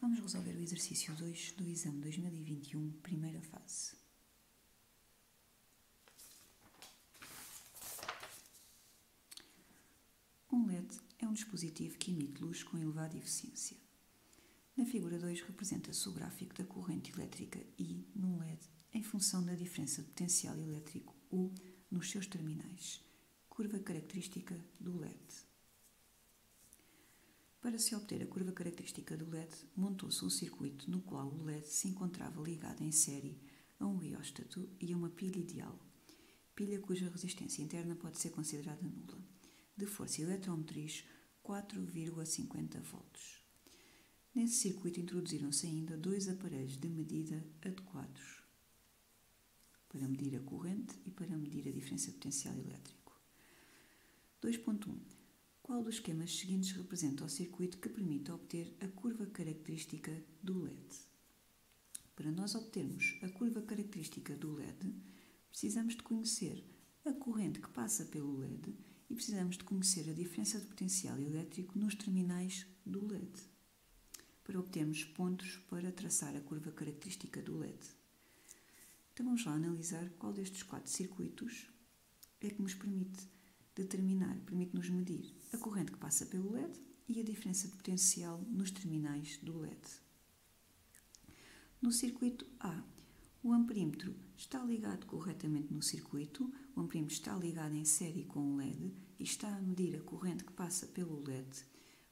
Vamos resolver o exercício 2 do exame 2021, primeira fase. Um LED é um dispositivo que emite luz com elevada eficiência. Na figura 2 representa-se o gráfico da corrente elétrica I num LED em função da diferença de potencial elétrico U nos seus terminais, curva característica do LED. Para se obter a curva característica do LED, montou-se um circuito no qual o LED se encontrava ligado em série a um rióstato e a uma pilha ideal, pilha cuja resistência interna pode ser considerada nula, de força eletromotriz 4,50 volts. Nesse circuito introduziram-se ainda dois aparelhos de medida adequados para medir a corrente e para medir a diferença de potencial elétrico. 2.1. Qual dos esquemas seguintes representa o circuito que permite obter a curva característica do LED? Para nós obtermos a curva característica do LED, precisamos de conhecer a corrente que passa pelo LED e precisamos de conhecer a diferença de potencial elétrico nos terminais do LED, para obtermos pontos para traçar a curva característica do LED. Então vamos lá analisar qual destes quatro circuitos é que nos permite determinar, permite-nos medir a corrente que passa pelo LED e a diferença de potencial nos terminais do LED. No circuito A, o amperímetro está ligado corretamente no circuito, o amperímetro está ligado em série com o LED e está a medir a corrente que passa pelo LED,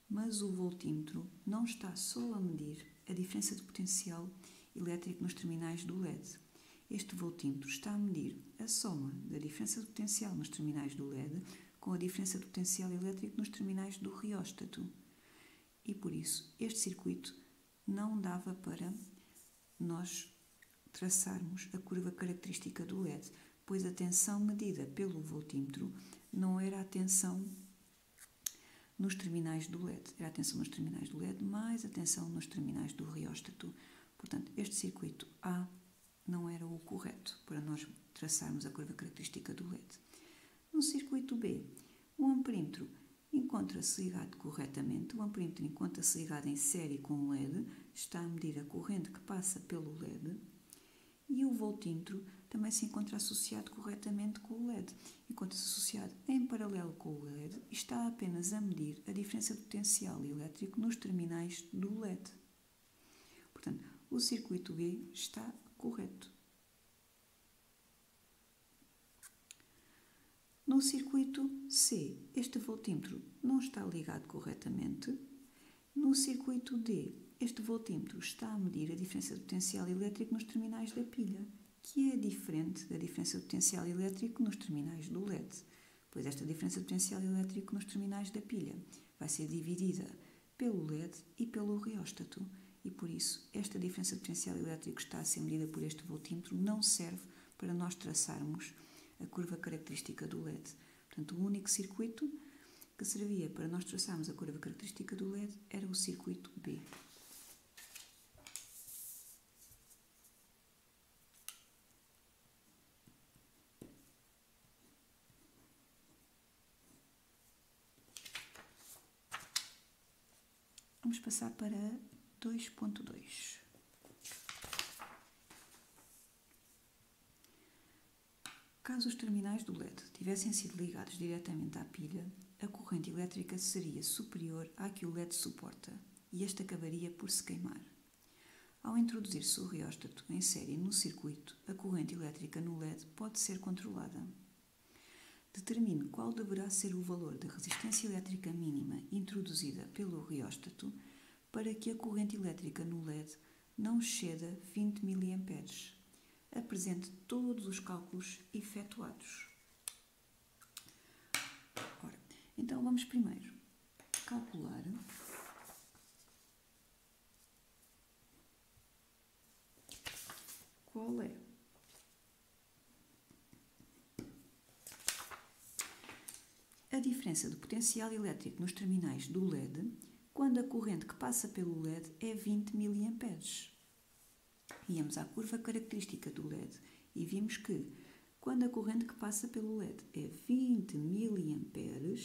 mas o voltímetro não está só a medir a diferença de potencial elétrico nos terminais do LED. Este voltímetro está a medir a soma da diferença de potencial nos terminais do LED com a diferença de potencial elétrico nos terminais do rióstato. E por isso, este circuito não dava para nós traçarmos a curva característica do LED, pois a tensão medida pelo voltímetro não era a tensão nos terminais do LED, era a tensão nos terminais do LED mais a tensão nos terminais do rióstato. Portanto, este circuito A não era o correto para nós traçarmos a curva característica do LED. No circuito B, o amperímetro encontra-se ligado corretamente, o amperímetro encontra-se ligado em série com o LED, está a medir a corrente que passa pelo LED e o voltímetro também se encontra associado corretamente com o LED, encontra-se associado em paralelo com o LED e está apenas a medir a diferença de potencial elétrico nos terminais do LED. Portanto, o circuito B está correto. No circuito C, este voltímetro não está ligado corretamente. No circuito D, este voltímetro está a medir a diferença de potencial elétrico nos terminais da pilha, que é diferente da diferença de potencial elétrico nos terminais do LED, pois esta diferença de potencial elétrico nos terminais da pilha vai ser dividida pelo LED e pelo rióstato. E por isso, esta diferença de potencial elétrico está a ser medida por este voltímetro, não serve para nós traçarmos a curva característica do LED. Portanto, o único circuito que servia para nós traçarmos a curva característica do LED era o circuito B. Vamos passar para 2.2. Caso os terminais do LED tivessem sido ligados diretamente à pilha, a corrente elétrica seria superior à que o LED suporta e esta acabaria por se queimar. Ao introduzir-se o rióstato em série no circuito, a corrente elétrica no LED pode ser controlada. Determine qual deverá ser o valor da resistência elétrica mínima introduzida pelo rióstato para que a corrente elétrica no LED não exceda 20 mA. Apresente todos os cálculos efetuados. Ora, então vamos primeiro calcular qual é a diferença de potencial elétrico nos terminais do LED quando a corrente que passa pelo LED é 20 mA. Íamos à curva característica do LED e vimos que quando a corrente que passa pelo LED é 20 mA,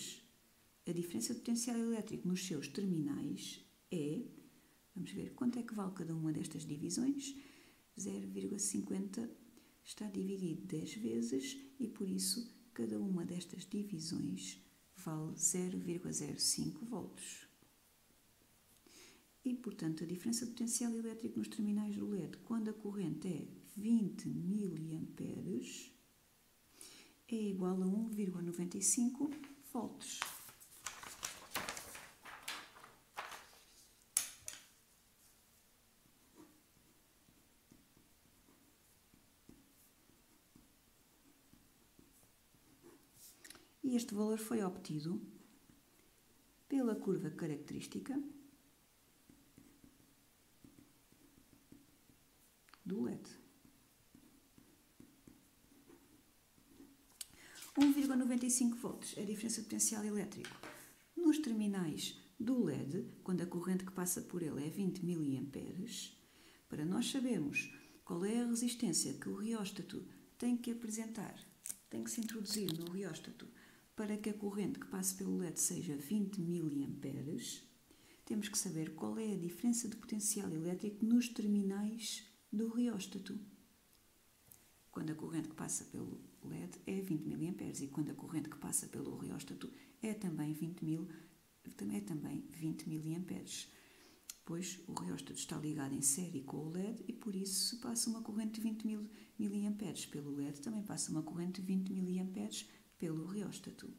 a diferença de potencial elétrico nos seus terminais é, vamos ver, quanto é que vale cada uma destas divisões? 0,50 está dividido 10 vezes e, por isso, cada uma destas divisões vale 0,05 volts. E, portanto, a diferença de potencial elétrico nos terminais do LED, quando a corrente é 20 mA, é igual a 1,95 volts. E este valor foi obtido pela curva característica do LED. 1,95 volts é a diferença de potencial elétrico nos terminais do LED, quando a corrente que passa por ele é 20 mA. Para nós sabermos qual é a resistência que o reóstato tem que apresentar, tem que se introduzir no reóstato para que a corrente que passe pelo LED seja 20 mA, temos que saber qual é a diferença de potencial elétrico nos terminais do reóstato. Quando a corrente que passa pelo LED é 20 mA e quando a corrente que passa pelo reóstato é também 20 mA, pois o reóstato está ligado em série com o LED e por isso se passa uma corrente de 20 mA pelo LED, também passa uma corrente de 20 mA pelo reóstato.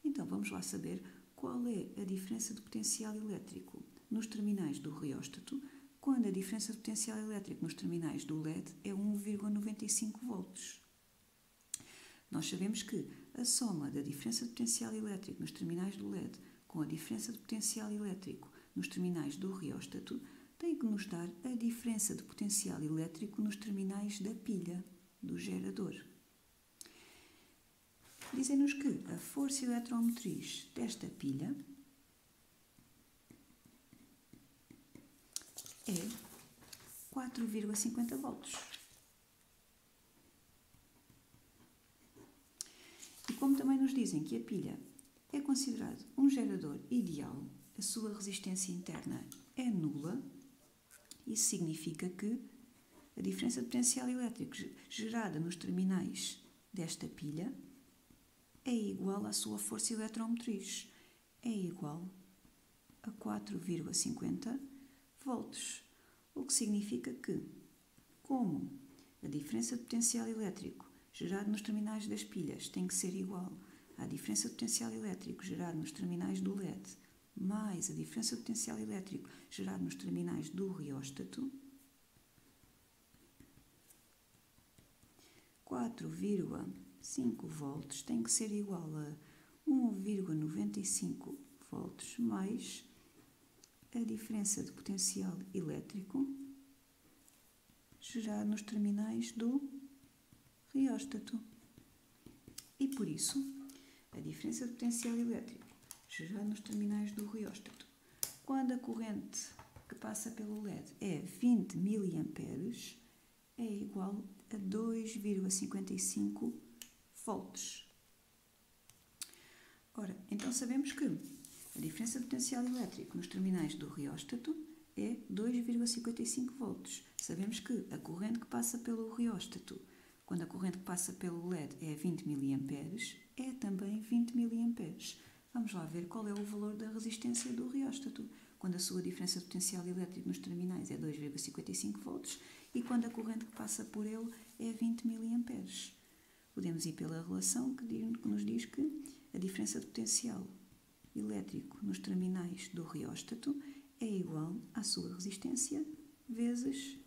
Então vamos lá saber qual é a diferença de potencial elétrico nos terminais do reóstato, quando a diferença de potencial elétrico nos terminais do LED é 1,95 volts. Nós sabemos que a soma da diferença de potencial elétrico nos terminais do LED com a diferença de potencial elétrico nos terminais do reóstato tem que nos dar a diferença de potencial elétrico nos terminais da pilha, do gerador. Dizem-nos que a força eletromotriz desta pilha é 4,50 volts. E como também nos dizem que a pilha é considerado um gerador ideal, a sua resistência interna é nula, isso significa que a diferença de potencial elétrico gerada nos terminais desta pilha é igual à sua força eletromotriz, é igual a 4,50 volts, o que significa que, como a diferença de potencial elétrico gerado nos terminais das pilhas tem que ser igual à diferença de potencial elétrico gerado nos terminais do LED mais a diferença de potencial elétrico gerado nos terminais do reóstato, 4,5 volts tem que ser igual a 1,95 volts mais a diferença de potencial elétrico gerado nos terminais do reóstato. E por isso, a diferença de potencial elétrico gerado nos terminais do reóstato, quando a corrente que passa pelo LED é 20 mA, é igual a 2,55 volts. Ora, então sabemos que a diferença de potencial elétrico nos terminais do reóstato é 2,55 volts. Sabemos que a corrente que passa pelo reóstato, quando a corrente que passa pelo LED é 20 mA, é também 20 mA. Vamos lá ver qual é o valor da resistência do reóstato, quando a sua diferença de potencial elétrico nos terminais é 2,55 volts e quando a corrente que passa por ele é 20 mA. Podemos ir pela relação que nos diz que a diferença de potencial elétrico nos terminais do reóstato é igual à sua resistência vezes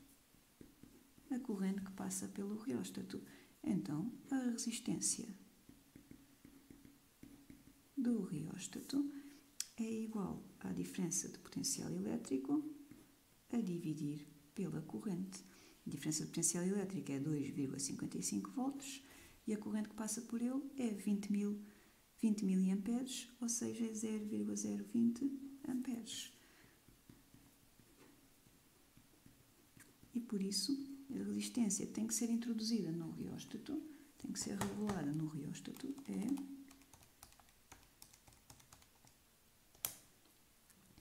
a corrente que passa pelo reóstato. Então, a resistência do reóstato é igual à diferença de potencial elétrico a dividir pela corrente. A diferença de potencial elétrico é 2,55 volts e a corrente que passa por ele é 20 mA, ou seja, é 0,020 amperes. E por isso, a resistência tem que ser introduzida no reóstato, tem que ser regulada no reóstato, é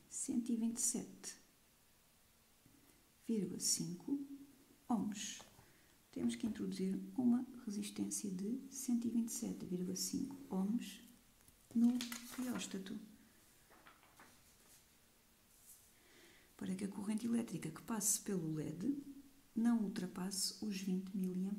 127 127,5 ohms. Temos que introduzir uma resistência de 127,5 ohms no rióstato, para que a corrente elétrica que passe pelo LED não ultrapasse os 20 mA.